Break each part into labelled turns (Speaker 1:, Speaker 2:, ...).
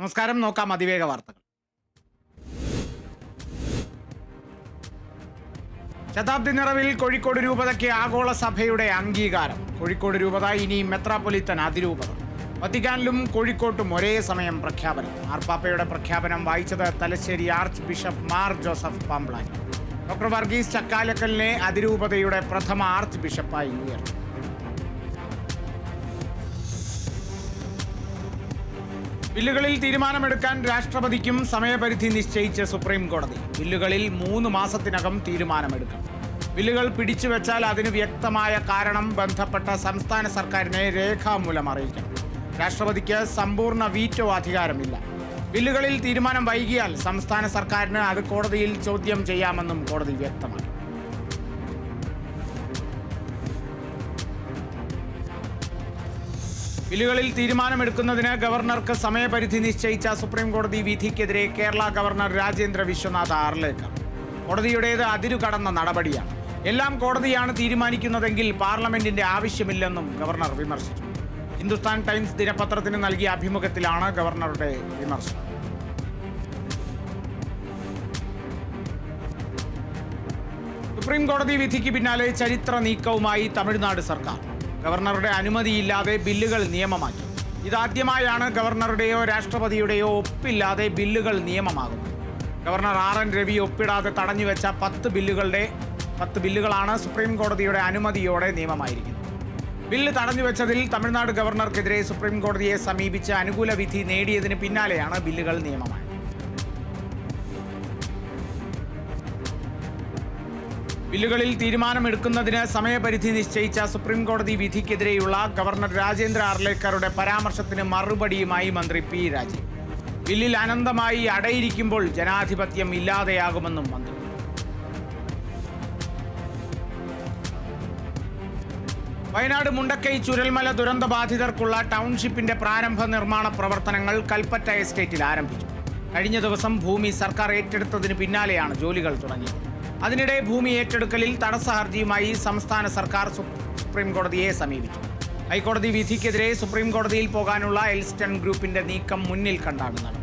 Speaker 1: നമസ്കാരം. നോക്കാം അതിവേഗ വാർത്തകൾ. ശതാബ്ദി നിറവിൽ കോഴിക്കോട് രൂപതയ്ക്ക് ആഗോള സഭയുടെ അംഗീകാരം. കോഴിക്കോട് രൂപത ഇനി മെത്രാപ്പൊലിത്തൻ അതിരൂപത. വത്തിക്കാനിലും കോഴിക്കോട്ടും ഒരേ സമയം പ്രഖ്യാപനം. മാർപ്പാപ്പയുടെ പ്രഖ്യാപനം വായിച്ചത് Thalassery archbishop Mar Joseph Pamplany. Doctor Varghese ചക്കാലക്കലിനെ അതിരൂപതയുടെ പ്രഥമ ആർച്ച് ബിഷപ്പായി ഉയർത്തി. ബില്ലുകളിൽ തീരുമാനമെടുക്കാൻ രാഷ്ട്രപതിക്കും സമയപരിധി നിശ്ചയിച്ച് സുപ്രീം കോടതി. ബില്ലുകളിൽ 3 മാസത്തിനകം തീരുമാനമെടുക്കണം. ബില്ലുകൾ പിടിച്ചുവെച്ചാൽ അതിന് വ്യക്തമായ കാരണം ബന്ധപ്പെട്ട സംസ്ഥാന സർക്കാരിനെ രേഖാമൂലം അറിയിക്കണം. രാഷ്ട്രപതിക്ക് സമ്പൂർണ്ണ വീറ്റോ അധികാരമില്ല. ബില്ലുകളിൽ തീരുമാനം വൈകിയാൽ സംസ്ഥാന സർക്കാരിന് അത് കോടതിയിൽ ചോദ്യം ചെയ്യാമെന്നും കോടതി വ്യക്തമാക്കി. ബില്ലുകളിൽ തീരുമാനമെടുക്കുന്നതിന് ഗവർണർക്ക് സമയപരിധി നിശ്ചയിച്ച സുപ്രീം കോടതി വിധിക്കെതിരെ കേരള ഗവർണർ രാജേന്ദ്ര വിശ്വനാഥ് ആർലേക്കർ. കോടതിയുടേത് അതിരുകടന്ന നടപടിയാണ്. എല്ലാം കോടതിയാണ് തീരുമാനിക്കുന്നതെങ്കിൽ പാർലമെന്റിന്റെ ആവശ്യമില്ലെന്നും ഗവർണർ വിമർശിച്ചു. ഹിന്ദുസ്ഥാൻ ടൈംസ് ദിനപത്രത്തിന് നൽകിയ അഭിമുഖത്തിലാണ് ഗവർണറുടെ വിമർശനം. സുപ്രീം കോടതി വിധിക്ക് പിന്നാലെ ചരിത്ര നീക്കവുമായി തമിഴ്നാട് സർക്കാർ. ഗവർണറുടെ അനുമതിയില്ലാതെ ബില്ലുകൾ നിയമമാക്കി. ഇതാദ്യമായാണ് ഗവർണറുടെയോ രാഷ്ട്രപതിയുടെയോ ഒപ്പില്ലാതെ ബില്ലുകൾ നിയമമാകുന്നത്. ഗവർണർ RN രവി ഒപ്പിടാതെ തടഞ്ഞുവെച്ച 10 ബില്ലുകളാണ് സുപ്രീം കോടതിയുടെ അനുമതിയോടെ നിയമമായിരിക്കുന്നത്. ബില്ല് തടഞ്ഞുവെച്ചതിൽ തമിഴ്നാട് ഗവർണർക്കെതിരെ സുപ്രീം കോടതിയെ സമീപിച്ച് അനുകൂല വിധി നേടിയതിന് പിന്നാലെയാണ് ബില്ലുകൾ നിയമമായത്. ബില്ലുകളിൽ തീരുമാനമെടുക്കുന്നതിന് സമയപരിധി നിശ്ചയിച്ച സുപ്രീം കോടതി വിധിക്കെതിരെയുള്ള ഗവർണർ രാജേന്ദ്ര ആർലേക്കറുടെ പരാമർശത്തിന് മറുപടിയുമായി മന്ത്രി P. രാജീവ്. ബില്ലിൽ അനന്തമായി അടയിരിക്കുമ്പോൾ ജനാധിപത്യം ഇല്ലാതെയാകുമെന്നും മന്ത്രി. വയനാട് മുണ്ടക്കൈ ചുരൽമല ദുരന്ത ബാധിതർക്കുള്ള ടൗൺഷിപ്പിന്റെ പ്രാരംഭ നിർമ്മാണ പ്രവർത്തനങ്ങൾ കൽപ്പറ്റ എസ്റ്റേറ്റിൽ ആരംഭിച്ചു. കഴിഞ്ഞ ദിവസം ഭൂമി സർക്കാർ ഏറ്റെടുത്തതിന് പിന്നാലെയാണ് ജോലികൾ തുടങ്ങിയത്. അതിനിടെ ഭൂമി ഏറ്റെടുക്കലിൽ തടസ്സ ഹർജിയുമായി സംസ്ഥാന സർക്കാർ സുപ്രീം കോടതിയെ സമീപിച്ചു. ഹൈക്കോടതി വിധിക്കെതിരെ സുപ്രീം കോടതിയിൽ പോകാനുള്ള എൽസ്റ്റൺ ഗ്രൂപ്പിന്റെ നീക്കം മുന്നിൽ കണ്ടാണ് നടന്നത്.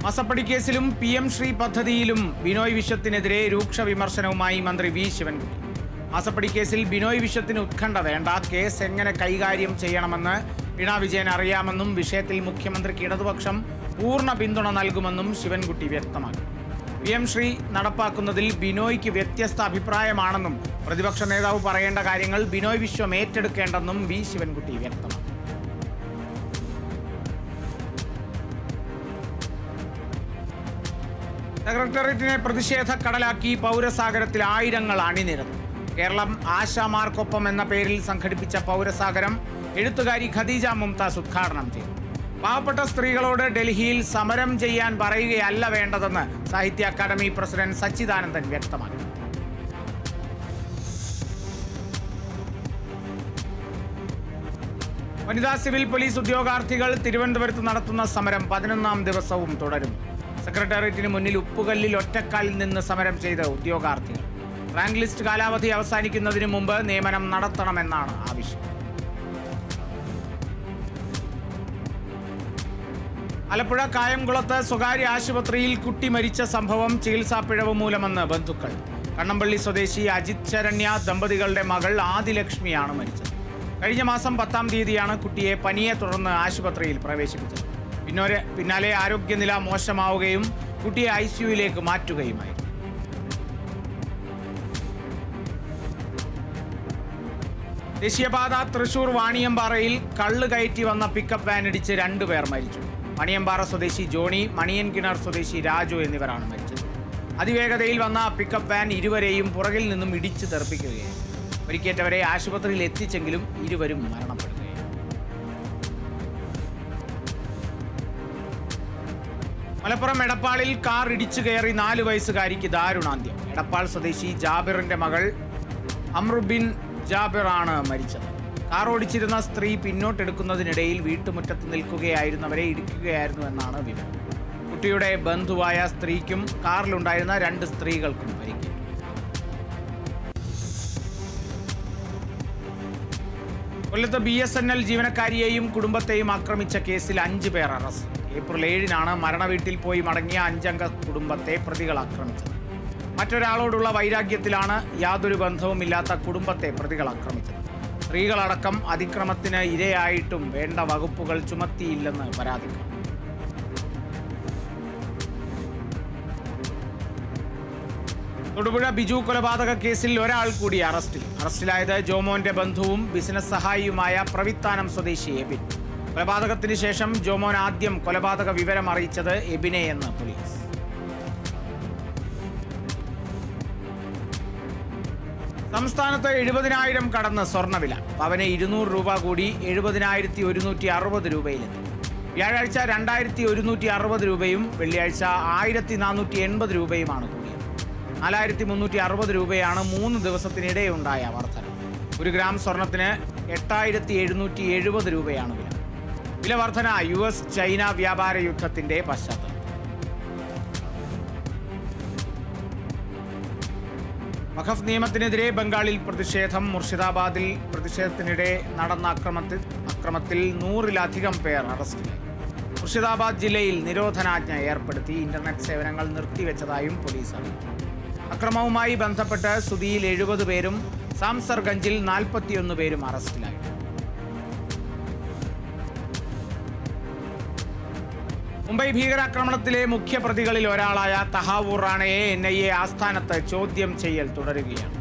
Speaker 1: മാസപ്പടി കേസിലും PM ശ്രീ പദ്ധതിയിലും ബിനോയ് വിശ്വത്തിനെതിരെ രൂക്ഷ വിമർശനവുമായി മന്ത്രി V. ശിവൻകുട്ടി. മാസപ്പടി കേസിൽ ബിനോയ് വിശ്വത്തിന് ഉത്കണ്ഠ വേണ്ട, കേസ് എങ്ങനെ കൈകാര്യം ചെയ്യണമെന്ന് പിണറായി വിജയൻ അറിയാമെന്നും വിഷയത്തിൽ മുഖ്യമന്ത്രിക്ക് ഇടതുപക്ഷം പൂർണ്ണ പിന്തുണ നൽകുമെന്നും ശിവൻകുട്ടി വ്യക്തമാക്കി. PM ശ്രീ നടപ്പാക്കുന്നതിൽ ബിനോയ്ക്ക് വ്യത്യസ്ത അഭിപ്രായമാണെന്നും പ്രതിപക്ഷ നേതാവ് പറയേണ്ട കാര്യങ്ങൾ ബിനോയ് വിശ്വം ഏറ്റെടുക്കേണ്ടെന്നും V. ശിവൻകുട്ടി വ്യക്തമാക്കി. സെക്രട്ടേറിയറ്റിനെ പ്രതിഷേധ കടലാക്കി പൗരസാഗരത്തിൽ ആയിരങ്ങൾ അണിനിരന്നു. കേരളം ആശാമാർക്കൊപ്പം എന്ന പേരിൽ സംഘടിപ്പിച്ച പൗരസാഗരം എഴുത്തുകാരി ഖദീജ മുംതാസ് ഉദ്ഘാടനം ചെയ്തു. പാവപ്പെട്ട സ്ത്രീകളോട് ഡൽഹിയിൽ സമരം ചെയ്യാൻ പറയുകയല്ല വേണ്ടതെന്ന് സാഹിത്യ അക്കാദമി പ്രസിഡന്റ് സച്ചിദാനന്ദൻ വ്യക്തമാക്കി. വനിതാ സിവിൽ പോലീസ് ഉദ്യോഗാർത്ഥികൾ തിരുവനന്തപുരത്ത് നടത്തുന്ന സമരം 11ാം ദിവസവും തുടരുന്നു. സെക്രട്ടേറിയറ്റിന് മുന്നിൽ ഉപ്പുകല്ലിൽ ഒറ്റക്കാലിൽ നിന്ന് സമരം ചെയ്ത ഉദ്യോഗാർത്ഥികൾ റാങ്ക് ലിസ്റ്റ് കാലാവധി അവസാനിക്കുന്നതിന് മുമ്പ് നിയമനം നടത്തണമെന്നാണ് ആവശ്യം. ആലപ്പുഴ കായംകുളത്ത് സ്വകാര്യ ആശുപത്രിയിൽ കുട്ടി മരിച്ച സംഭവം ചികിത്സാ പിഴവ് മൂലമെന്ന് ബന്ധുക്കൾ. കണ്ണമ്പള്ളി സ്വദേശി അജിത് ശരണ്യ ദമ്പതികളുടെ മകൾ ആദിലക്ഷ്മിയാണ് മരിച്ചത്. കഴിഞ്ഞ മാസം 10-ാം തീയതിയാണ് കുട്ടിയെ പനിയെ തുടർന്ന് ആശുപത്രിയിൽ പ്രവേശിപ്പിച്ചത്. പിന്നാലെ ആരോഗ്യനില മോശമാവുകയും കുട്ടിയെ ICUയിലേക്ക് മാറ്റുകയുമായി. ദേശീയപാത തൃശൂർ വാണിയമ്പാറയിൽ കള്ള് കയറ്റി വന്ന പിക്കപ്പ് വാൻ ഇടിച്ച് 2 പേർ മരിച്ചു. മണിയമ്പാറ സ്വദേശി ജോണി, മണിയൻകിണർ സ്വദേശി രാജു എന്നിവരാണ് മരിച്ചത്. അതിവേഗതയിൽ വന്ന പിക്കപ്പ് വാൻ ഇരുവരെയും പുറകിൽ നിന്നും ഇടിച്ചു തെറിപ്പിക്കുകയായിരുന്നു. പരിക്കേറ്റവരെ ആശുപത്രിയിൽ എത്തിച്ചെങ്കിലും ഇരുവരും മരണപ്പെടുകയായിരുന്നു. മലപ്പുറം എടപ്പാളിൽ കാർ ഇടിച്ചു കയറി 4 വയസ്സുകാരിക്ക് ദാരുണാന്ത്യം. എടപ്പാൾ സ്വദേശി ജാബിറിന്റെ മകൾ അമ്രുബിൻ ജാബിറാണ് മരിച്ചത്. കാർ ഓടിച്ചിരുന്ന സ്ത്രീ പിന്നോട്ടെടുക്കുന്നതിനിടയിൽ വീട്ടുമുറ്റത്ത് നിൽക്കുകയായിരുന്നവരെ ഇടിക്കുകയായിരുന്നു എന്നാണ് വിവരം. കുട്ടിയുടെ ബന്ധുവായ സ്ത്രീക്കും കാറിലുണ്ടായിരുന്ന 2 സ്ത്രീകൾക്കും പരിക്കേറ്റു. കൊല്ലത്ത് BSNL ജീവനക്കാരിയെയും കുടുംബത്തെയും ആക്രമിച്ച കേസിൽ 5 പേർ അറസ്റ്റ്. ഏപ്രിൽ 7-നാണ് മരണവീട്ടിൽ പോയി മടങ്ങിയ 5-അംഗ കുടുംബത്തെ പ്രതികൾ ആക്രമിച്ചത്. മറ്റൊരാളോടുള്ള വൈരാഗ്യത്തിലാണ് യാതൊരു ബന്ധവുമില്ലാത്ത കുടുംബത്തെ പ്രതികൾ ആക്രമിച്ചത്. സ്ത്രീകളടക്കം അതിക്രമത്തിന് ഇരയായിട്ടും വേണ്ട വകുപ്പുകൾ ചുമത്തിയില്ലെന്ന് പരാതികൾ. തൊടുപുഴ ബിജു കൊലപാതക കേസിൽ ഒരാൾ കൂടി അറസ്റ്റിലായത് ജോമോന്റെ ബന്ധുവും ബിസിനസ് സഹായിയുമായ പ്രവിത്താനം സ്വദേശി എബിൻ. കൊലപാതകത്തിന് ശേഷം ജോമോൻ ആദ്യം കൊലപാതക വിവരം അറിയിച്ചത് എബിനെ എന്ന് പോലീസ്. സംസ്ഥാനത്ത് 70,000 കടന്ന് സ്വർണ്ണവില. പവന് 200 രൂപ കൂടി 70,160 രൂപയിലെത്തി. വ്യാഴാഴ്ച 2,160 രൂപയും വെള്ളിയാഴ്ച 1,480 രൂപയുമാണ് കൂടിയത്. 4,360 രൂപയാണ് 3 ദിവസത്തിനിടെയുണ്ടായ വർധന. 1 ഗ്രാം സ്വർണത്തിന് 8,770 രൂപയാണ് വില. വില വർധന US ചൈന വ്യാപാര യുദ്ധത്തിന്റെ പശ്ചാത്തലം. വഖഫ് നിയമത്തിനെതിരെ ബംഗാളിൽ പ്രതിഷേധം. മുർഷിദാബാദിൽ പ്രതിഷേധത്തിനിടെ നടന്ന അക്രമത്തിൽ 100-ലധികം പേർ അറസ്റ്റിലായി. മുർഷിദാബാദ് ജില്ലയിൽ നിരോധനാജ്ഞ ഏർപ്പെടുത്തി. ഇന്റർനെറ്റ് സേവനങ്ങൾ നിർത്തിവെച്ചതായും പോലീസ് അറിയിച്ചു. അക്രമവുമായി ബന്ധപ്പെട്ട് സുദിയിൽ 70 പേരും സാംസർഗഞ്ചിൽ 41 പേരും അറസ്റ്റിലായി. മുംബൈ ഭീകരാക്രമണത്തിലെ മുഖ്യപ്രതികളിൽ ഒരാളായ തഹാവൂർ റാണയെ NIA ആസ്ഥാനത്ത് ചോദ്യം ചെയ്യൽ തുടരുകയാണ്.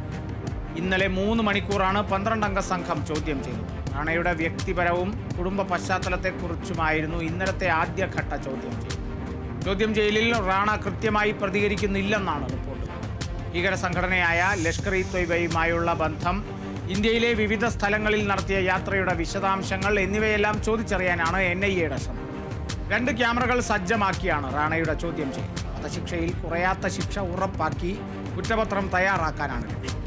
Speaker 1: ഇന്നലെ 3 മണിക്കൂറാണ് 12-അംഗ സംഘം ചോദ്യം ചെയ്തത്. റാണയുടെ വ്യക്തിപരവും കുടുംബ പശ്ചാത്തലത്തെക്കുറിച്ചുമായിരുന്നു ഇന്നലത്തെ ആദ്യഘട്ട ചോദ്യം ചെയ്യലിൽ റാണ കൃത്യമായി പ്രതികരിക്കുന്നില്ലെന്നാണ് റിപ്പോർട്ട്. ഭീകര സംഘടനയായ ലഷ്കർ-ഇ-ത്വയ്ബയുമായുള്ള ബന്ധം, ഇന്ത്യയിലെ വിവിധ സ്ഥലങ്ങളിൽ നടത്തിയ യാത്രയുടെ വിശദാംശങ്ങൾ എന്നിവയെല്ലാം ചോദിച്ചറിയാനാണ് NIAയുടെ ശ്രമം. 2 ക്യാമറകൾ സജ്ജമാക്കിയാണ് റാണയുടെ ചോദ്യം ചെയ്യൽ. വധശിക്ഷയിൽ കുറയാത്ത ശിക്ഷ ഉറപ്പാക്കി കുറ്റപത്രം തയ്യാറാക്കാനാണ് ലക്ഷ്യം.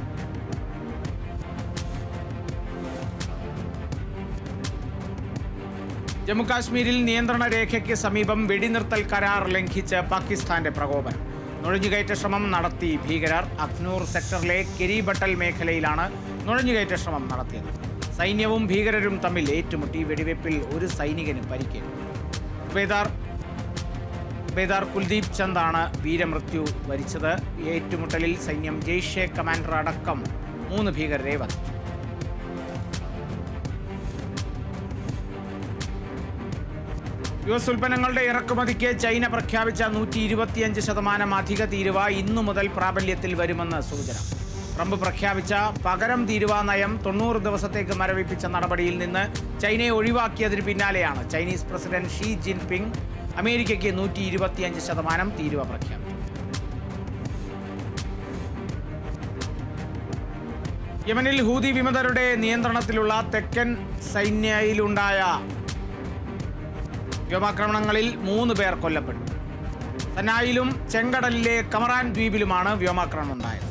Speaker 1: ജമ്മുകാശ്മീരിൽ നിയന്ത്രണ രേഖയ്ക്ക് സമീപം വെടിനിർത്തൽ കരാർ ലംഘിച്ച് പാകിസ്ഥാന്റെ പ്രകോപനം. നുഴഞ്ഞുകയറ്റ ശ്രമം നടത്തി ഭീകരർ. അഖ്നൂർ സെക്ടറിലെ കെരിബട്ടൽ മേഖലയിലാണ് നുഴഞ്ഞുകയറ്റ ശ്രമം നടത്തിയത്. സൈന്യവും ഭീകരരും തമ്മിൽ ഏറ്റുമുട്ടി. വെടിവെപ്പിൽ 1 സൈനികന് പരിക്കേറ്റു. സുബേദാർ കുൽദീപ് ചന്ദാണ് വീരമൃത്യു വരിച്ചത്. ഏറ്റുമുട്ടലിൽ സൈന്യം ജെയ്ഷെ കമാൻഡർ അടക്കം 3 ഭീകരരെ വധിച്ചു. US ഉൽപ്പന്നങ്ങളുടെ ഇറക്കുമതിക്ക് ചൈന പ്രഖ്യാപിച്ച 125% അധിക തീരുവ ഇന്നു മുതൽ പ്രാബല്യത്തിൽ വരുമെന്ന് സൂചന. ട്രംപ് പ്രഖ്യാപിച്ച പകരം തീരുവ നയം 90 ദിവസത്തേക്ക് മരവിപ്പിച്ച നടപടിയിൽ നിന്ന് ചൈനയെ ഒഴിവാക്കിയതിന് പിന്നാലെയാണ് ചൈനീസ് പ്രസിഡന്റ് ഷീ ജിൻപിങ് അമേരിക്കയ്ക്ക് 125% തീരുവ പ്രഖ്യാപിച്ചത്. യമനിൽ ഹൂതി വിമതരുടെ നിയന്ത്രണത്തിലുള്ള തെക്കൻ സൈന്യയിലുണ്ടായ വ്യോമാക്രമണങ്ങളിൽ 3 പേർ കൊല്ലപ്പെട്ടു. സനായിലും ചെങ്കടലിലെ കമറാൻ ദ്വീപിലുമാണ് വ്യോമാക്രമണം ഉണ്ടായത്.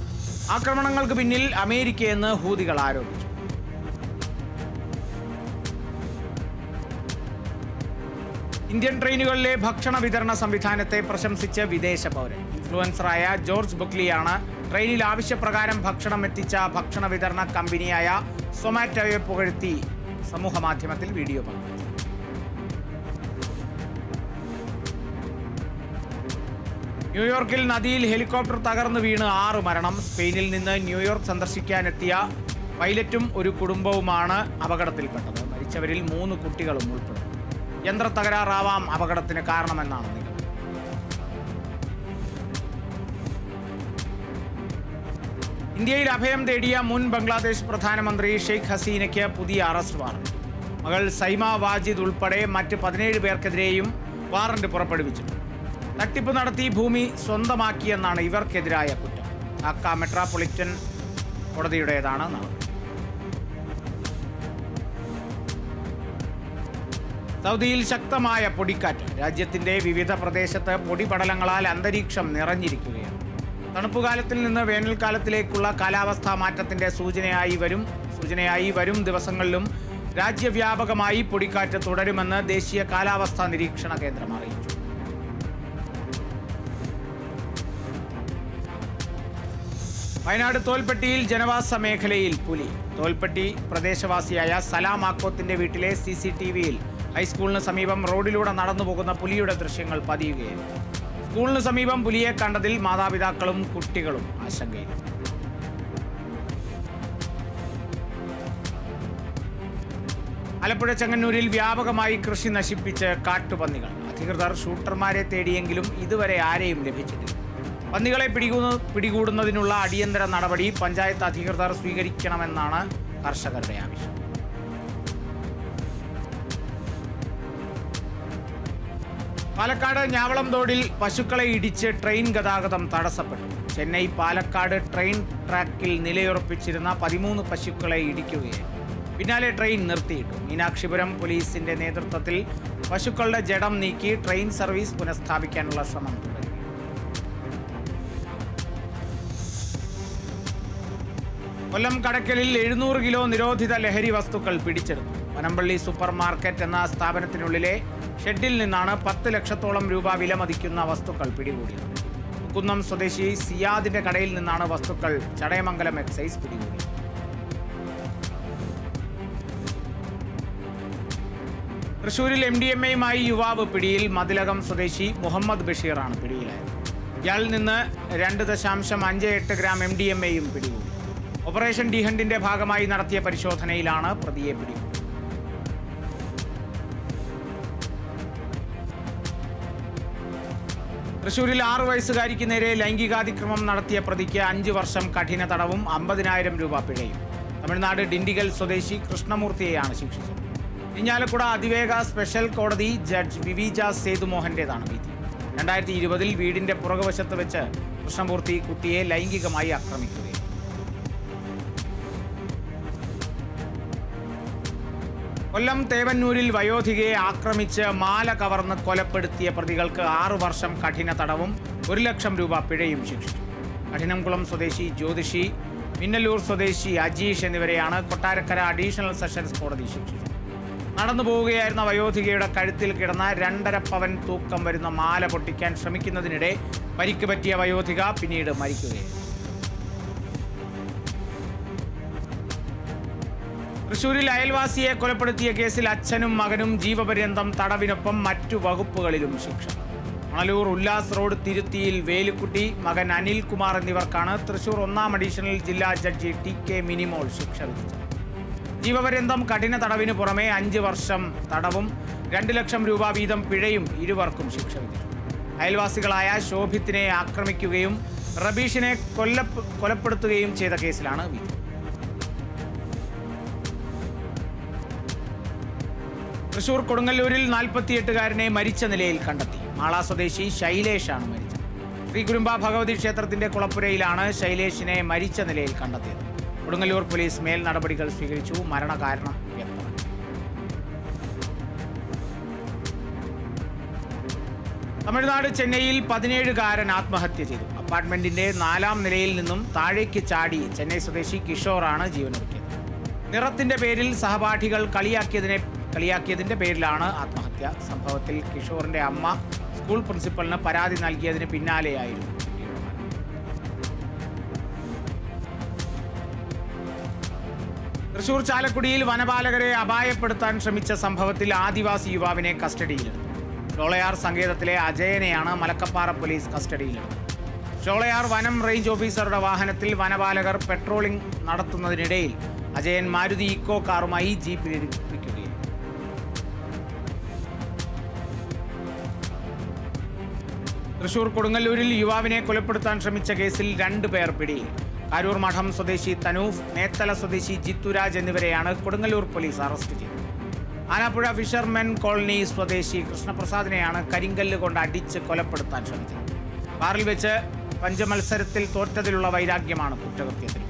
Speaker 1: ആക്രമണങ്ങൾക്ക് പിന്നിൽ അമേരിക്കയെന്ന് ഹൂതികൾ ആരോപിച്ചു. ഇന്ത്യൻ ട്രെയിനുകളിലെ ഭക്ഷണ വിതരണ സംവിധാനത്തെ പ്രശംസിച്ച് വിദേശ പൗരൻ. ഇൻഫ്ലുവൻസറായ ജോർജ് ബുക്ലിയാണ് ട്രെയിനിൽ ആവശ്യപ്രകാരം ഭക്ഷണം എത്തിച്ച ഭക്ഷണ വിതരണ കമ്പനിയായ സൊമാറ്റോയെ പുകഴ്ത്തി സമൂഹ മാധ്യമത്തിൽ വീഡിയോ പങ്കുവച്ചു. ന്യൂയോർക്കിൽ നദിയിൽ ഹെലികോപ്റ്റർ തകർന്നു വീണ് 6 മരണം. സ്പെയിനിൽ നിന്ന് ന്യൂയോർക്ക് സന്ദർശിക്കാനെത്തിയ പൈലറ്റും ഒരു കുടുംബവുമാണ് അപകടത്തിൽപ്പെട്ടത്. മരിച്ചവരിൽ 3 കുട്ടികളും ഉൾപ്പെടും. യന്ത്രത്തകരാറാവാം അപകടത്തിന് കാരണമെന്നാണ് നിഗമനം. ഇന്ത്യയിൽ അഭയം തേടിയ മുൻ ബംഗ്ലാദേശ് പ്രധാനമന്ത്രി ഷെയ്ഖ് ഹസീനയ്ക്ക് പുതിയ അറസ്റ്റ് വാറണ്ട്. മകൾ സൈമ വാജിദ് ഉൾപ്പെടെ മറ്റ് 17 പേർക്കെതിരെയും വാറണ്ട് പുറപ്പെടുവിച്ചിട്ടുണ്ട്. തട്ടിപ്പ് നടത്തി ഭൂമി സ്വന്തമാക്കിയെന്നാണ് ഇവർക്കെതിരായ കുറ്റം. ധാക്ക മെട്രോപൊളിറ്റൻ കോടതിയുടേതാണ് നടപടി. സൗദിയിൽ ശക്തമായ പൊടിക്കാറ്റ്. രാജ്യത്തിന്റെ വിവിധ പ്രദേശത്ത് പൊടിപടലങ്ങളാൽ അന്തരീക്ഷം നിറഞ്ഞിരിക്കുകയാണ്. തണുപ്പുകാലത്തിൽ നിന്ന് വേനൽക്കാലത്തിലേക്കുള്ള കാലാവസ്ഥാ മാറ്റത്തിന്റെ സൂചനയായി വരും ദിവസങ്ങളിലും രാജ്യവ്യാപകമായി പൊടിക്കാറ്റ് തുടരുമെന്ന് ദേശീയ കാലാവസ്ഥാ നിരീക്ഷണ കേന്ദ്രം അറിയിച്ചു. വയനാട് തോൽപ്പെട്ടിയിൽ ജനവാസ മേഖലയിൽ പുലി. തോൽപ്പെട്ടി പ്രദേശവാസിയായ സലാം ആക്കോത്തിന്റെ വീട്ടിലെ CCTVയിൽ ഹൈസ്കൂളിന് സമീപം റോഡിലൂടെ നടന്നു പോകുന്ന പുലിയുടെ ദൃശ്യങ്ങൾ പതിയുകയായിരുന്നു. സ്കൂളിന് സമീപം പുലിയെ കണ്ടതിൽ മാതാപിതാക്കളും കുട്ടികളും ആശങ്കയിൽ. ആലപ്പുഴ ചെങ്ങന്നൂരിൽ വ്യാപകമായി കൃഷി നശിപ്പിച്ച് കാട്ടുപന്നികൾ. അധികൃതർ ഷൂട്ടർമാരെ തേടിയെങ്കിലും ഇതുവരെ ആരെയും ലഭിച്ചിട്ടില്ല. പന്നികളെ പിടികൂടുന്നതിനുള്ള അടിയന്തര നടപടി പഞ്ചായത്ത് അധികൃതർ സ്വീകരിക്കണമെന്നാണ് കർഷകരുടെ ആവശ്യം. പാലക്കാട് ഞാവളംതോടിൽ പശുക്കളെ ഇടിച്ച് ട്രെയിൻ ഗതാഗതം തടസ്സപ്പെട്ടു. ചെന്നൈ പാലക്കാട് ട്രെയിൻ ട്രാക്കിൽ നിലയുറപ്പിച്ചിരുന്ന 13 പശുക്കളെ ഇടിക്കുകയായിരുന്നു. പിന്നാലെ ട്രെയിൻ നിർത്തിയിട്ടു. മീനാക്ഷിപുരം പോലീസിന്റെ നേതൃത്വത്തിൽ പശുക്കളുടെ ജഡം നീക്കി ട്രെയിൻ സർവീസ് പുനഃസ്ഥാപിക്കാനുള്ള ശ്രമം തുടങ്ങി. കൊല്ലം കടക്കലിൽ 700 കിലോ നിരോധിത ലഹരി വസ്തുക്കൾ പിടിച്ചെടുത്തു. വനമ്പള്ളി സൂപ്പർ മാർക്കറ്റ് എന്ന സ്ഥാപനത്തിനുള്ളിലെ ഷെഡിൽ നിന്നാണ് 10 ലക്ഷത്തോളം രൂപ വിലമതിക്കുന്ന വസ്തുക്കൾ പിടികൂടിയത്. മുക്കുന്നം സ്വദേശി സിയാദിന്റെ കടയിൽ നിന്നാണ് വസ്തുക്കൾ ചടയമംഗലം എക്സൈസ് പിടികൂടിയത്. തൃശൂരിൽ MDMAയുമായി യുവാവ് പിടിയിൽ. മതിലകം സ്വദേശി മുഹമ്മദ് ബഷീറാണ് പിടിയിലായത്. ഇയാളിൽ നിന്ന് 2.58 ഗ്രാം MDMAയും പിടികൂടി. ഓപ്പറേഷൻ ഡി ഹണ്ടിന്റെ ഭാഗമായി നടത്തിയ പരിശോധനയിലാണ് പ്രതിയെ പിടികൂടിയത്. തൃശൂരിൽ 6 വയസ്സുകാരിക്ക് നേരെ ലൈംഗികാതിക്രമം നടത്തിയ പ്രതിക്ക് 5 വർഷം കഠിന തടവും 50,000 രൂപ പിഴയും. തമിഴ്നാട് ഡിണ്ടിഗൽ സ്വദേശി കൃഷ്ണമൂർത്തിയെയാണ് ശിക്ഷിച്ചത്. ഇരിഞ്ഞാലക്കുട അതിവേഗ സ്പെഷ്യൽ കോടതി ജഡ്ജ് വിവിജ സേതുമോഹന്റേതാണ് വിധി. 2020 വീടിന്റെ പുറകുവശത്ത് വെച്ച് കൃഷ്ണമൂർത്തി കുട്ടിയെ ലൈംഗികമായി ആക്രമിക്കുകയും. കൊല്ലം തേവന്നൂരിൽ വയോധികയെ ആക്രമിച്ച് മാല കവർന്ന് കൊലപ്പെടുത്തിയ പ്രതികൾക്ക് 6 വർഷം കഠിന തടവും 1 ലക്ഷം രൂപ പിഴയും ശിക്ഷിച്ചു. കഠിനംകുളം സ്വദേശി ജ്യോതിഷി, മിന്നലൂർ സ്വദേശി അജീഷ് എന്നിവരെയാണ് കൊട്ടാരക്കര അഡീഷണൽ സെഷൻസ് കോടതി ശിക്ഷിച്ചത്. നടന്നു പോവുകയായിരുന്ന വയോധികയുടെ കഴുത്തിൽ കിടന്ന 2.5 പവൻ തൂക്കം വരുന്ന മാല പൊട്ടിക്കാൻ ശ്രമിക്കുന്നതിനിടെ പരിക്ക് പറ്റിയ വയോധിക പിന്നീട് മരിക്കുകയായിരുന്നു. തൃശൂരിൽ അയൽവാസിയെ കൊലപ്പെടുത്തിയ കേസിൽ അച്ഛനും മകനും ജീവപര്യന്തം തടവിനൊപ്പം മറ്റു വകുപ്പുകളിലും ശിക്ഷ. മണലൂർ ഉല്ലാസ് റോഡ് തിരുത്തിയിൽ വേലുക്കുട്ടി, മകൻ അനിൽകുമാർ എന്നിവർക്കാണ് തൃശൂർ 1-ാം അഡീഷണൽ ജില്ലാ ജഡ്ജി TK മിനിമോൾ ശിക്ഷ വിധിച്ചത്. ജീവപര്യന്തം കഠിന തടവിന് പുറമെ 5 വർഷം തടവും 2 ലക്ഷം രൂപ വീതം പിഴയും ഇരുവർക്കും ശിക്ഷ വിധിച്ചു. അയൽവാസികളായ ശോഭിത്തിനെ ആക്രമിക്കുകയും റബീഷിനെ കൊലപ്പെടുത്തുകയും ചെയ്ത കേസിലാണ് വിധി. തൃശൂർ കൊടുങ്ങല്ലൂരിൽ 48-കാരനെ മരിച്ച നിലയിൽ കണ്ടെത്തി. മാള സ്വദേശി ശൈലേഷാണ് മരിച്ചത്. ശ്രീകുരുമ്പ ഭഗവതി ക്ഷേത്രത്തിന്റെ കുളപ്പുരയിലാണ് ശൈലേഷിനെ മരിച്ച നിലയിൽ കണ്ടെത്തിയത്. കൊടുങ്ങല്ലൂർ പോലീസ് മേൽ നടപടികൾ സ്വീകരിച്ചു. മരണകാരണം വ്യക്തമാക്കി. തമിഴ്നാട് ചെന്നൈയിൽ 17-കാരൻ ആത്മഹത്യ ചെയ്തു. അപ്പാർട്ട്മെന്റിന്റെ 4-ാം നിലയിൽ നിന്നും താഴേക്ക് ചാടി ചെന്നൈ സ്വദേശി കിഷോറാണ് ജീവനൊടുക്കിയത്. നിറത്തിന്റെ പേരിൽ സഹപാഠികൾ കളിയാക്കിയതിന്റെ പേരിലാണ് ആത്മഹത്യ. സംഭവത്തിൽ കിഷോറിന്റെ അമ്മ സ്കൂൾ പ്രിൻസിപ്പലിന് പരാതി നൽകിയതിന് പിന്നാലെയായിരുന്നു. തൃശൂർ ചാലക്കുടിയിൽ വനപാലകരെ അപായപ്പെടുത്താൻ ശ്രമിച്ച സംഭവത്തിൽ ആദിവാസി യുവാവിനെ കസ്റ്റഡിയിലെടുത്തു. ഷോളയാർ സങ്കേതത്തിലെ അജയനെയാണ് മലക്കപ്പാറ പോലീസ് കസ്റ്റഡിയിലെടുത്തത്. ഷോളയാർ വനം റേഞ്ച് ഓഫീസറുടെ വാഹനത്തിൽ വനപാലകർ പെട്രോളിംഗ് നടത്തുന്നതിനിടയിൽ അജയൻ മാരുതി ഇക്കോ കാറുമായി ജീപ്പിൽ ഇടിപ്പിക്കുകയും. തൃശൂർ കൊടുങ്ങല്ലൂരിൽ യുവാവിനെ കൊലപ്പെടുത്താൻ ശ്രമിച്ച കേസിൽ 2 പേർ പിടിയിൽ. കാരൂർ മഠം സ്വദേശി തനൂഫ്, മേത്തല സ്വദേശി ജിത്തുരാജ് എന്നിവരെയാണ് കൊടുങ്ങല്ലൂർ പോലീസ് അറസ്റ്റ് ചെയ്തത്. ആനാപ്പുഴ ഫിഷർമെൻ കോളനി സ്വദേശി കൃഷ്ണപ്രസാദിനെയാണ് കരിങ്കല്ല് കൊണ്ട് അടിച്ച് കൊലപ്പെടുത്താൻ ശ്രമിച്ചത്. ബാറിൽ വെച്ച് പഞ്ചമത്സരത്തിൽ തോറ്റതിലുള്ള വൈരാഗ്യമാണ് കുറ്റകൃത്യത്തിന്.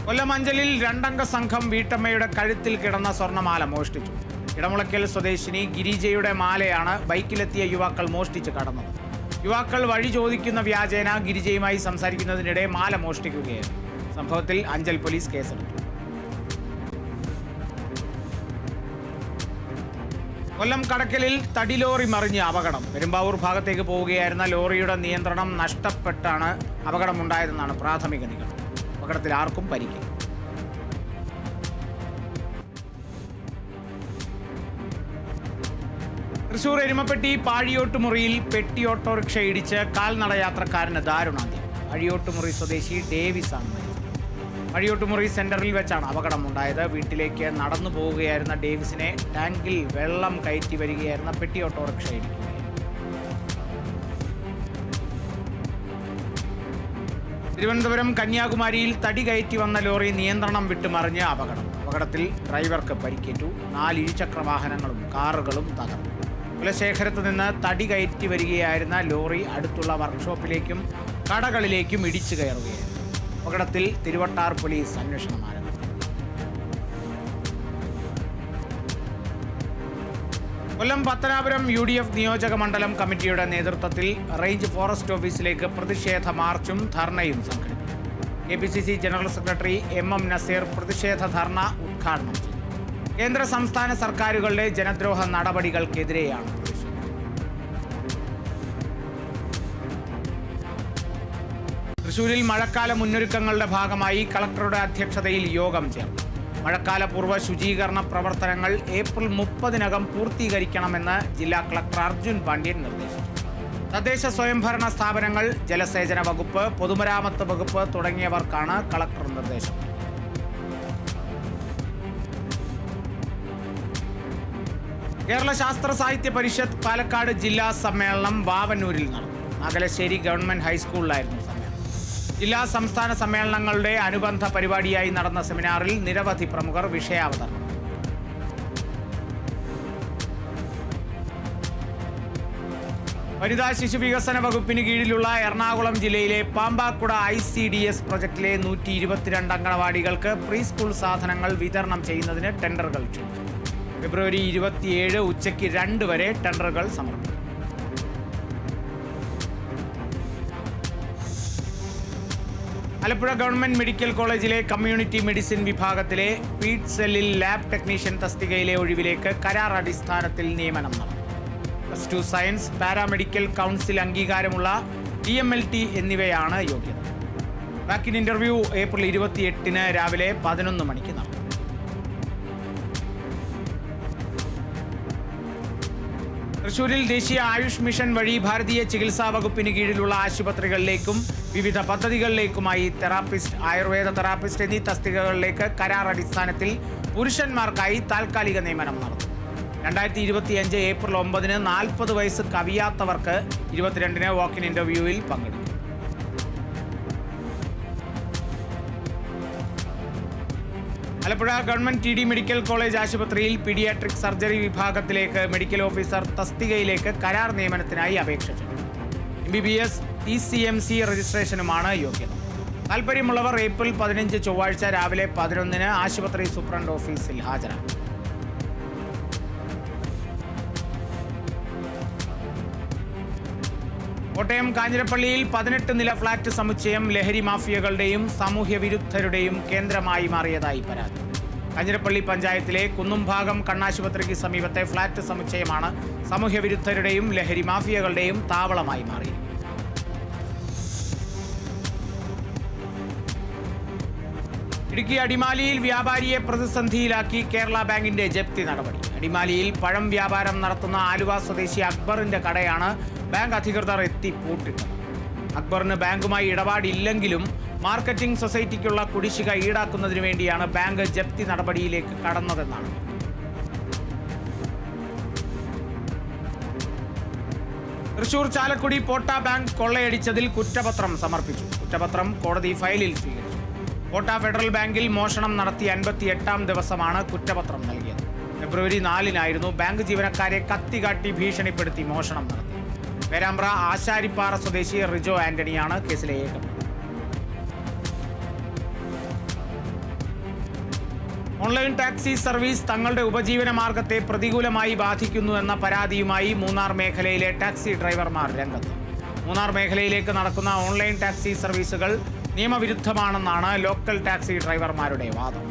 Speaker 1: കൊല്ലം അഞ്ചലിൽ 2-അംഗ സംഘം വീട്ടമ്മയുടെ കഴുത്തിൽ കിടന്ന സ്വർണ്ണമാല മോഷ്ടിച്ചു. ഇടമുളയ്ക്കൽ സ്വദേശിനി ഗിരിജയുടെ മാലയാണ് ബൈക്കിലെത്തിയ യുവാക്കൾ മോഷ്ടിച്ച് കടന്നത്. യുവാക്കൾ വഴി ചോദിക്കുന്ന വ്യാജേന ഗിരിജയുമായി സംസാരിക്കുന്നതിനിടെ മാല മോഷ്ടിക്കുകയായിരുന്നു. സംഭവത്തിൽ അഞ്ചൽ പോലീസ് കേസെടുത്തു. കൊല്ലം കടക്കലിൽ തടി ലോറി മറിഞ്ഞ് അപകടം. പെരുമ്പാവൂർ ഭാഗത്തേക്ക് പോവുകയായിരുന്ന ലോറിയുടെ നിയന്ത്രണം നഷ്ടപ്പെട്ടാണ് അപകടമുണ്ടായതെന്നാണ് പ്രാഥമിക നിഗമനം. അപകടത്തിൽ ആർക്കും പരിക്കില്ല. തൃശൂർ എരുമപ്പെട്ടി പാഴിയോട്ടുമുറിയിൽ പെട്ടി ഓട്ടോറിക്ഷ ഇടിച്ച് കാൽനട യാത്രക്കാരന് ദാരുണാന്ത്യം. പാഴിയോട്ടുമുറി സ്വദേശി ഡേവിസ് ആണ് മരിച്ചത്. പാഴിയോട്ടുമുറി സെന്ററിൽ വെച്ചാണ് അപകടമുണ്ടായത്. വീട്ടിലേക്ക് നടന്നു പോവുകയായിരുന്ന ഡേവിസിനെ ടാങ്കിൽ വെള്ളം കയറ്റി വരികയായിരുന്ന പെട്ടി ഓട്ടോറിക്ഷ ഇടിക്കുകയായിരുന്നു. തിരുവനന്തപുരം കന്യാകുമാരിയിൽ തടി കയറ്റി വന്ന ലോറി നിയന്ത്രണം വിട്ട് മറിഞ്ഞ് അപകടത്തിൽ ഡ്രൈവർക്ക് പരിക്കേറ്റു. 4 ഇരുചക്രവാഹനങ്ങളും കാറുകളും തകർന്നു. കുലശേഖരത്ത് നിന്ന് തടി കയറ്റി വരികയായിരുന്ന ലോറി അടുത്തുള്ള വർക്ക്ഷോപ്പിലേക്കും കടകളിലേക്കും ഇടിച്ചു കയറുകയായിരുന്നു. അപകടത്തിൽ തിരുവട്ടാർ പോലീസ് അന്വേഷണം ആരംഭിച്ചു. കൊല്ലം പത്തനാപുരം UDF നിയോജക മണ്ഡലം കമ്മിറ്റിയുടെ നേതൃത്വത്തിൽ റേഞ്ച് ഫോറസ്റ്റ് ഓഫീസിലേക്ക് പ്രതിഷേധ മാർച്ചും ധർണയും സംഘടിപ്പിച്ചു. KPCC general secretary MM Naseer പ്രതിഷേധ ധർണ ഉദ്ഘാടനം ചെയ്തു. കേന്ദ്ര സംസ്ഥാന സർക്കാരുകളുടെ ജനദ്രോഹ നടപടികൾക്കെതിരെയാണ് പ്രതിഷേധം. തൃശൂരിൽ മഴക്കാല മുന്നൊരുക്കങ്ങളുടെ ഭാഗമായി കളക്ടറുടെ അധ്യക്ഷതയിൽ യോഗം ചേർന്നു. മഴക്കാലപൂർവ്വ ശുചീകരണ പ്രവർത്തനങ്ങൾ ഏപ്രിൽ 30-നകം പൂർത്തീകരിക്കണമെന്ന് ജില്ലാ കളക്ടർ അർജുൻ പാണ്ഡ്യൻ നിർദ്ദേശിച്ചു. തദ്ദേശ സ്വയംഭരണ സ്ഥാപനങ്ങൾ, ജലസേചന വകുപ്പ്, പൊതുമരാമത്ത് വകുപ്പ് തുടങ്ങിയവർക്കാണ് കളക്ടർ നിർദ്ദേശം. കേരള ശാസ്ത്ര സാഹിത്യ പരിഷത്ത് പാലക്കാട് ജില്ലാ സമ്മേളനം വാവന്നൂരിൽ നടന്നു. നാഗലശ്ശേരി ഗവൺമെന്റ് ഹൈസ്കൂളിലായിരുന്നു സമ്മേളനം. ജില്ലാ സംസ്ഥാന സമ്മേളനങ്ങളുടെ അനുബന്ധ പരിപാടിയായി നടന്ന സെമിനാറിൽ നിരവധി പ്രമുഖർ വിഷയാവതരണം. വനിതാ ശിശു വികസന വകുപ്പിന് കീഴിലുള്ള എറണാകുളം ജില്ലയിലെ പാമ്പാക്കുട ICDS പ്രൊജക്ടിലെ 122 അംഗനവാടികൾക്ക് പ്രീ സ്കൂൾ സാധനങ്ങൾ വിതരണം ചെയ്യുന്നതിന് ടെൻഡറുകൾ ക്ഷണിച്ചു. ഫെബ്രുവരി 27 ഉച്ചയ്ക്ക് 2 വരെ ടെൻഡറുകൾ സമർപ്പിക്കും. ആലപ്പുഴ ഗവൺമെന്റ് മെഡിക്കൽ കോളേജിലെ കമ്മ്യൂണിറ്റി മെഡിസിൻ വിഭാഗത്തിലെ പീഡ് സെല്ലിൽ ലാബ് ടെക്നീഷ്യൻ തസ്തികയിലെ ഒഴിവിലേക്ക് കരാർ അടിസ്ഥാനത്തിൽ നിയമനം നടന്നു. +2 സയൻസ്, പാരാമെഡിക്കൽ കൗൺസിൽ അംഗീകാരമുള്ള DMLT എന്നിവയാണ് യോഗ്യത. വാക്കിൻ ഇന്റർവ്യൂ ഏപ്രിൽ 28 രാവിലെ 11 മണിക്ക് നടന്നു. തൃശൂരിൽ ദേശീയ ആയുഷ് മിഷൻ വഴി ഭാരതീയ ചികിത്സാ വകുപ്പിന് കീഴിലുള്ള ആശുപത്രികളിലേക്കും വിവിധ പദ്ധതികളിലേക്കുമായി തെറാപ്പിസ്റ്റ്, ആയുർവേദ തെറാപ്പിസ്റ്റ് എന്നീ തസ്തികകളിലേക്ക് കരാർ അടിസ്ഥാനത്തിൽ പുരുഷന്മാർക്കായി താൽക്കാലിക നിയമനം നടത്തും. 2025 ഏപ്രിൽ 9 40 വയസ്സ് കവിയാത്തവർക്ക് 22 വാക്കിൻ ഇന്റർവ്യൂവിൽ പങ്കെടുക്കും. Alappuzha government TD medical college ആശുപത്രിയിൽ പീഡിയാട്രിക് സർജറി വിഭാഗത്തിലേക്ക് മെഡിക്കൽ ഓഫീസർ തസ്തികയിലേക്ക് കരാർ നിയമനത്തിനായി അപേക്ഷ ക്ഷണിച്ചു. MBBS TCMC രജിസ്ട്രേഷനുമാണ് യോഗ്യത. താൽപ്പര്യമുള്ളവർ ഏപ്രിൽ 15 ചൊവ്വാഴ്ച രാവിലെ 11 ആശുപത്രി സൂപ്രണ്ട് ഓഫീസിൽ ഹാജരാകും. കോട്ടയം കാഞ്ഞിരപ്പള്ളിയിൽ 18 നില ഫ്ളാറ്റ് സമുച്ചയം ലഹരി മാഫിയകളുടെയും സാമൂഹ്യ വിരുദ്ധരുടെയും കേന്ദ്രമായി മാറിയതായി പരാതി. കാഞ്ഞിരപ്പള്ളി പഞ്ചായത്തിലെ കുന്നുംഭാഗം കണ്ണാശുപത്രിക്ക് സമീപത്തെ ഫ്ളാറ്റ് സമുച്ചയമാണ് സാമൂഹ്യ വിരുദ്ധരുടെയും ലഹരി മാഫിയകളുടെയും താവളമായി മാറിയത്. ഇടുക്കി അടിമാലിയിൽ വ്യാപാരിയെ പ്രതിസന്ധിയിലാക്കി കേരള ബാങ്കിന്റെ ജപ്തി നടപടി. അടിമാലിയിൽ പഴം വ്യാപാരം നടത്തുന്ന ആലുവ സ്വദേശി അക്ബറിന്റെ കടയാണ് ബാങ്ക് അധികൃതർ എത്തി പൂട്ടിട്ടത്. അക്ബറിന് ബാങ്കുമായി ഇടപാടില്ലെങ്കിലും മാർക്കറ്റിംഗ് സൊസൈറ്റിക്കുള്ള കുടിശ്ശിക ഈടാക്കുന്നതിന് വേണ്ടിയാണ് ബാങ്ക് ജപ്തി നടപടിയിലേക്ക് കടന്നതെന്നാണ്. തൃശൂർ ചാലക്കുടി പോട്ട ബാങ്ക് കൊള്ളയടിച്ചതിൽ കുറ്റപത്രം സമർപ്പിച്ചു. കുറ്റപത്രം കോടതി ഫയലിൽ സ്വീകരിച്ചു. കോട്ട ഫെഡറൽ ബാങ്കിൽ മോഷണം നടത്തി 58-ാം ദിവസമാണ് കുറ്റപത്രം നൽകിയത്. ഫെബ്രുവരി 4-നായിരുന്നു ബാങ്ക് ജീവനക്കാരെ കത്തികാട്ടി ഭീഷണിപ്പെടുത്തി മോഷണം നടത്തിയത്. പേരാമ്പ്ര ആശാരിപ്പാറ സ്വദേശി റിജോ ആന്റണിയാണ് കേസിലെ ഏകം. ഓൺലൈൻ ടാക്സി സർവീസ് തങ്ങളുടെ ഉപജീവന മാർഗത്തെ പ്രതികൂലമായി ബാധിക്കുന്നുവെന്ന പരാതിയുമായി മൂന്നാർ മേഖലയിലെ ടാക്സി ഡ്രൈവർമാർ രംഗത്ത്. മൂന്നാർ മേഖലയിലേക്ക് നടക്കുന്ന ഓൺലൈൻ ടാക്സി സർവീസുകൾ നിയമവിരുദ്ധമാണെന്നാണ് ലോക്കൽ ടാക്സി ഡ്രൈവർമാരുടെ വാദം.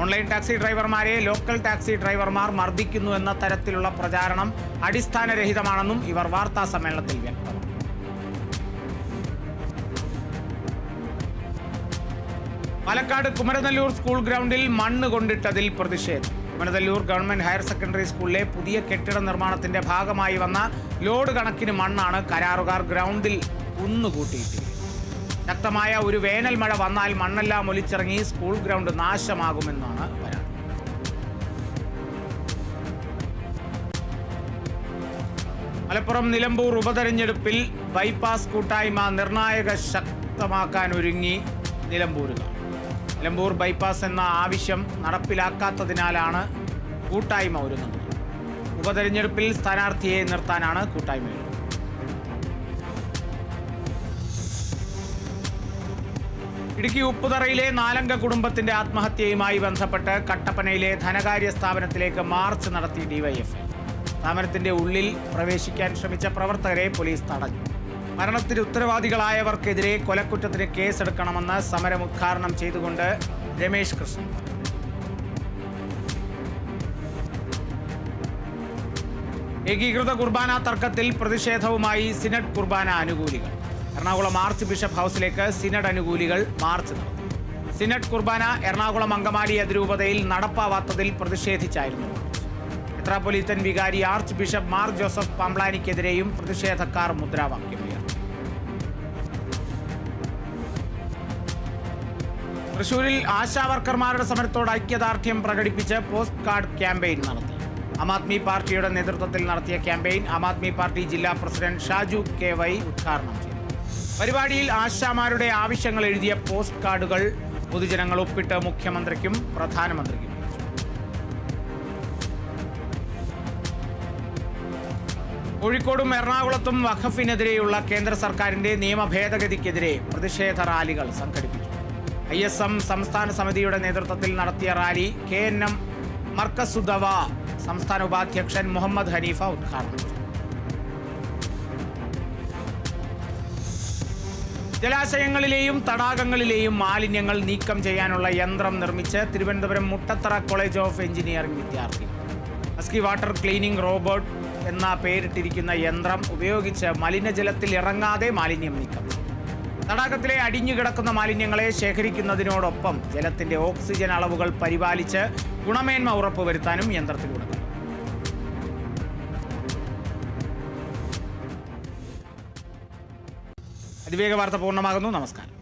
Speaker 1: ഓൺലൈൻ ടാക്സി ഡ്രൈവർമാരെ ലോക്കൽ ടാക്സി ഡ്രൈവർമാർ മർദ്ദിക്കുന്നു എന്ന തരത്തിലുള്ള പ്രചാരണം അടിസ്ഥാനരഹിതമാണെന്നും ഇവർ വാർത്താ സമ്മേളനത്തിൽ വ്യക്തമാക്കി. പാലക്കാട് കുമരനെല്ലൂർ സ്കൂൾ ഗ്രൗണ്ടിൽ മണ്ണ് കൊണ്ടിട്ടതിൽ പ്രതിഷേധം. കുമരനെല്ലൂർ ഗവൺമെന്റ് ഹയർ സെക്കൻഡറി സ്കൂളിലെ പുതിയ കെട്ടിട നിർമ്മാണത്തിന്റെ ഭാഗമായി വന്ന ലോഡ് കണക്കിന് മണ്ണാണ് കരാറുകാർ ഗ്രൗണ്ടിൽ കുന്നുകൂട്ടിയിട്ടിരിക്കുന്നത്. ശക്തമായ ഒരു വേനൽ മഴ വന്നാൽ മണ്ണെല്ലാം ഒലിച്ചിറങ്ങി സ്കൂൾ ഗ്രൗണ്ട് നാശമാകുമെന്നാണ് പരാതി. മലപ്പുറം നിലമ്പൂർ ഉപതെരഞ്ഞെടുപ്പിൽ ബൈപ്പാസ് കൂട്ടായ്മ നിർണായക ശക്തമാക്കാൻ ഒരുങ്ങി നിലമ്പൂരുകാർ. നിലമ്പൂർ ബൈപ്പാസ് എന്ന ആവശ്യം നടപ്പിലാക്കാത്തതിനാലാണ് കൂട്ടായ്മ ഒരുങ്ങുന്നത്. ഉപതെരഞ്ഞെടുപ്പിൽ സ്ഥാനാർത്ഥിയെ നിർത്താനാണ് കൂട്ടായ്മ. ഇടുക്കി ഉപ്പുതറയിലെ നാലംഗ കുടുംബത്തിന്റെ ആത്മഹത്യയുമായി ബന്ധപ്പെട്ട് കട്ടപ്പനയിലെ ധനകാര്യ സ്ഥാപനത്തിലേക്ക് മാർച്ച് നടത്തി ഡിവൈഎഫ്ഐ. സ്ഥാപനത്തിന്റെ ഉള്ളിൽ പ്രവേശിക്കാൻ ശ്രമിച്ച പ്രവർത്തകരെ പോലീസ് തടഞ്ഞു. മരണത്തിന് ഉത്തരവാദികളായവർക്കെതിരെ കൊലക്കുറ്റത്തിന് കേസെടുക്കണമെന്ന് സമരം ഉദ്ഘാടനം ചെയ്തുകൊണ്ട് രമേശ് കൃഷ്ണൻ. ഏകീകൃത കുർബാന തർക്കത്തിൽ പ്രതിഷേധവുമായി സിനഡ് കുർബാന അനുകൂലികൾ. എറണാകുളം ആർച്ച് ബിഷപ്പ് ഹൗസിലേക്ക് സിനഡ് അനുകൂലികൾ മാർച്ച് നടത്തി. സിനഡ് കുർബാന എറണാകുളം അങ്കമാലി അതിരൂപതയിൽ നടപ്പാവാത്തതിൽ പ്രതിഷേധിച്ചായിരുന്നു മാർച്ച്. മെത്രാപ്പൊലീത്തൻ വികാരി ആർച്ച് ബിഷപ്പ് മാർ ജോസഫ് പാംപ്ലാനിക്കെതിരെയും പ്രതിഷേധക്കാർ മുദ്രാവാക്യം ഉയർത്തി. തൃശൂരിൽ ആശാവർക്കർമാരുടെ സമരത്തോട് ഐക്യദാർഢ്യം പ്രകടിപ്പിച്ച് പോസ്റ്റ് കാർഡ് ക്യാമ്പയിൻ നടത്തി. ആം ആദ്മി പാർട്ടിയുടെ നേതൃത്വത്തിൽ നടത്തിയ ക്യാമ്പയിൻ ആം ആദ്മി പാർട്ടി ജില്ലാ പ്രസിഡന്റ് ഷാജു KY ഉദ്ഘാടനം ചെയ്തു. പരിപാടിയിൽ ആശാമാരുടെ ആവശ്യങ്ങൾ എഴുതിയ പോസ്റ്റ് കാർഡുകൾ പൊതുജനങ്ങൾ ഒപ്പിട്ട് മുഖ്യമന്ത്രിക്കും പ്രധാനമന്ത്രിക്കും. കോഴിക്കോടും എറണാകുളത്തും വഖഫിനെതിരെയുള്ള കേന്ദ്ര സർക്കാരിന്റെ നിയമ ഭേദഗതിക്കെതിരെ പ്രതിഷേധ റാലികൾ സംഘടിപ്പിച്ചു. ISM സംസ്ഥാന സമിതിയുടെ നേതൃത്വത്തിൽ നടത്തിയ റാലി KNM മർക്കസുദവ സംസ്ഥാന ഉപാധ്യക്ഷൻ മുഹമ്മദ് ഹനീഫ ഉദ്ഘാടനം ചെയ്തു. ജലാശയങ്ങളിലെയും തടാകങ്ങളിലെയും മാലിന്യങ്ങൾ നീക്കം ചെയ്യാനുള്ള യന്ത്രം നിർമ്മിച്ച് Thiruvananthapuram Muttathara college of engineering വിദ്യാർത്ഥികൾ. മസ്കി വാട്ടർ ക്ലീനിംഗ് റോബോട്ട് എന്ന പേരിട്ടിരിക്കുന്ന യന്ത്രം ഉപയോഗിച്ച് മലിനജലത്തിൽ ഇറങ്ങാതെ മാലിന്യം നീക്കം ചെയ്യും. തടാകത്തിലെ അടിഞ്ഞുകിടക്കുന്ന മാലിന്യങ്ങളെ ശേഖരിക്കുന്നതിനോടൊപ്പം ജലത്തിന്റെ ഓക്സിജൻ അളവുകൾ പരിപാലിച്ച് ഗുണമേന്മ ഉറപ്പുവരുത്താനും യന്ത്രത്തിലൂടെ കഴിയും. അതിവേഗ വാർത്ത പൂർണ്ണമാകുന്നു. നമസ്കാരം.